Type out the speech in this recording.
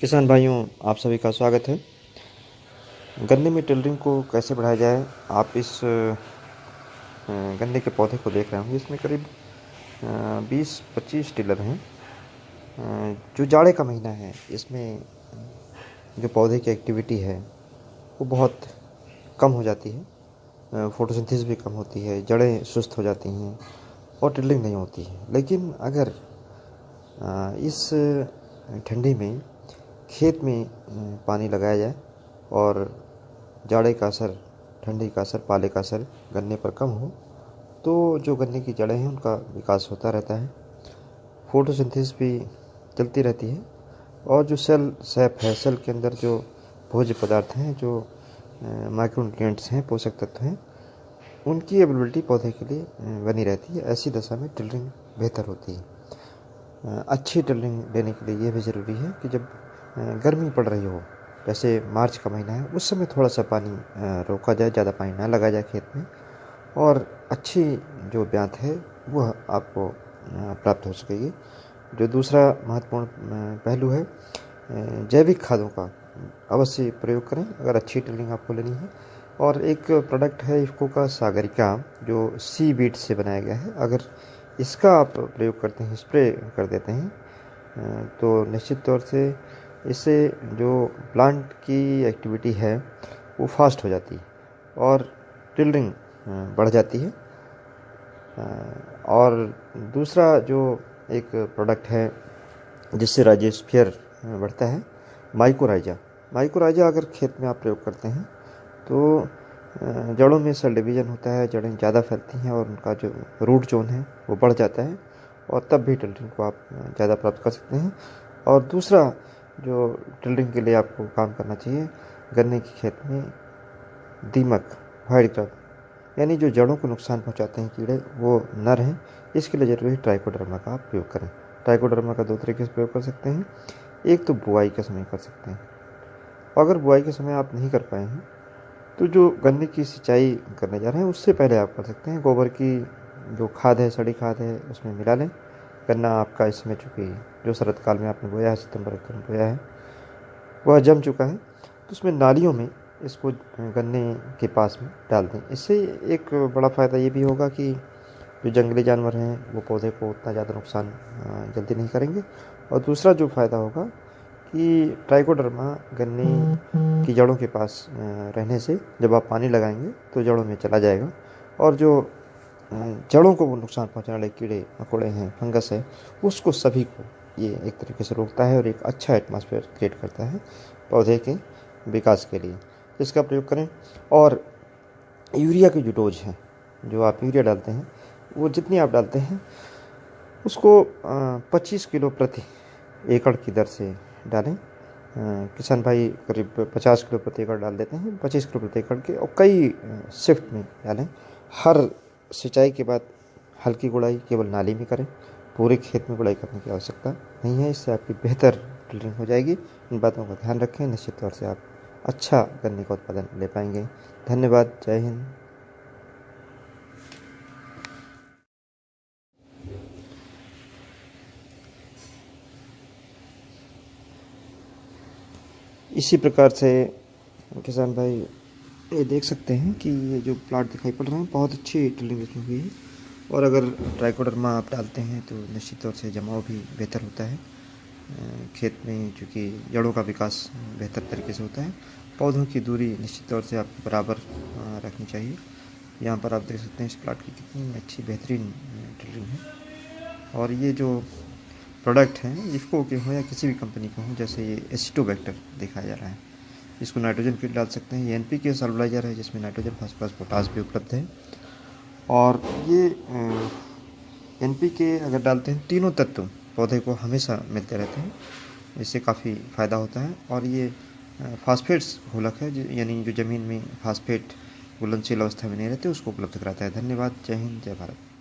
किसान भाइयों, आप सभी का स्वागत है। गन्ने में टिलरिंग को कैसे बढ़ाया जाए। आप इस गन्ने के पौधे को देख रहे होंगे। इसमें करीब 20-25 टिलर हैं। जो जाड़े का महीना है, इसमें जो पौधे की एक्टिविटी है वो बहुत कम हो जाती है। फोटोसिंथेसिस भी कम होती है, जड़ें सुस्त हो जाती हैं और टिलरिंग नहीं होती है। लेकिन अगर इस ठंडी में खेत में पानी लगाया जाए और जाड़े का असर, ठंडी का असर, पाले का असर गन्ने पर कम हो, तो जो गन्ने की जड़ें हैं उनका विकास होता रहता है, फोटोसिंथेसिस भी चलती रहती है और जो सेल सैप है, सेल के अंदर जो भोज्य पदार्थ हैं, जो माइक्रोन्यूट्रिएंट्स हैं, पोषक तत्व हैं, उनकी अवेलेबिलिटी पौधे के लिए बनी रहती है। ऐसी दशा में टिलरिंग बेहतर होती है। अच्छी टिलरिंग लेने के लिए ये भी ज़रूरी है कि जब गर्मी पड़ रही हो, जैसे मार्च का महीना है, उस समय थोड़ा सा पानी रोका जाए, ज़्यादा पानी ना लगाया जाए खेत में, और अच्छी जो ब्यात है वह आपको प्राप्त हो सकेगी। जो दूसरा महत्वपूर्ण पहलू है, जैविक खादों का अवश्य प्रयोग करें अगर अच्छी टिलरिंग आपको लेनी है। और एक प्रोडक्ट है इफ़को का सागरिका, जो सी बीट से बनाया गया है। अगर इसका आप प्रयोग करते हैं, स्प्रे कर देते हैं, तो निश्चित तौर से इससे जो प्लांट की एक्टिविटी है वो फास्ट हो जाती है और टिलरिंग बढ़ जाती है। और दूसरा जो एक प्रोडक्ट है जिससे राइजोस्फीयर बढ़ता है, माइकोराइजा। माइकोराइजा अगर खेत में आप प्रयोग करते हैं तो जड़ों में सेल डिवीजन होता है, जड़ें ज़्यादा फैलती हैं और उनका जो रूट जोन है वो बढ़ जाता है और तब भी टिलरिंग को आप ज़्यादा प्राप्त कर सकते हैं। और दूसरा जो टिलरिंग के लिए आपको काम करना चाहिए, गन्ने के खेत में दीमक, वाइट ग्राफ, यानी जो जड़ों को नुकसान पहुंचाते हैं कीड़े, वो न रहें, इसके लिए ज़रूरी है ट्राइकोडर्मा का आप प्रयोग करें। ट्राइकोडर्मा का 2 तरीके से प्रयोग कर सकते हैं। एक तो बुआई के समय कर सकते हैं, अगर बुआई के समय आप नहीं कर पाए हैं तो जो गन्ने की सिंचाई करने जा रहे हैं उससे पहले आप कर सकते हैं। गोबर की जो खाद है, सड़ी खाद है, उसमें मिला लें। गन्ना आपका इसमें चूँकि जो शरद काल में आपने बोया है, सितंबर अक्टूबर में बोया है, वह जम चुका है, तो उसमें नालियों में इसको गन्ने के पास में डाल दें। इससे एक बड़ा फ़ायदा ये भी होगा कि जो जंगली जानवर हैं वो पौधे को उतना ज़्यादा नुकसान जल्दी नहीं करेंगे। और दूसरा जो फ़ायदा होगा कि ट्राइकोडर्मा गन्ने की जड़ों के पास रहने से जब आप पानी लगाएंगे तो जड़ों में चला जाएगा और जो जड़ों को वो नुकसान पहुंचाने वाले कीड़े मकोड़े हैं, फंगस है, उसको सभी को ये एक तरीके से रोकता है और एक अच्छा एटमॉस्फेयर क्रिएट करता है पौधे के विकास के लिए। इसका प्रयोग करें। और यूरिया की जो डोज है, जो आप यूरिया डालते हैं, वो जितनी आप डालते हैं उसको 25 किलो प्रति एकड़ की दर से डालें। किसान भाई करीब 50 किलो प्रति एकड़ डाल देते हैं, 25 किलो प्रति एकड़ के, और कई शिफ्ट में डालें। हर सिंचाई के बाद हल्की गुड़ाई केवल नाली में करें, पूरे खेत में गुड़ाई करने की आवश्यकता नहीं है। इससे आपकी बेहतर टिलरिंग हो जाएगी। इन बातों का ध्यान रखें, निश्चित तौर से आप अच्छा गन्ने का उत्पादन ले पाएंगे। धन्यवाद। जय हिंद। इसी प्रकार से किसान भाई ये देख सकते हैं कि ये जो प्लाट दिखाई पड़ रहे हैं, बहुत अच्छी टिलरिंग इसमें हुई है। और अगर ट्राइकोडर्मा आप डालते हैं तो निश्चित तौर से जमाव भी बेहतर होता है खेत में, चूँकि जड़ों का विकास बेहतर तरीके से होता है। पौधों की दूरी निश्चित तौर से आपको बराबर रखनी चाहिए। यहाँ पर आप देख सकते हैं इस प्लाट की कितनी अच्छी बेहतरीन टिलरिंग है। और ये जो प्रोडक्ट हैं, इफ़को के हों या किसी भी कंपनी के हों, जैसे ये एसिटोबैक्टर दिखाया जा रहा है, इसको नाइट्रोजन किट डाल सकते हैं। ये NPK सॉल्वलाइजर है जिसमें नाइट्रोजन, फास्फोरस, पोटास भी उपलब्ध है। और ये NPK अगर डालते हैं, तीनों तत्व पौधे को हमेशा मिलते रहते हैं, इससे काफ़ी फ़ायदा होता है। और ये फास्फेट्स घोलक है, यानी जो ज़मीन में फास्फेट घुलनशील अवस्था में नहीं रहते, उसको उपलब्ध कराता है। धन्यवाद। जय हिंद, जय भारत।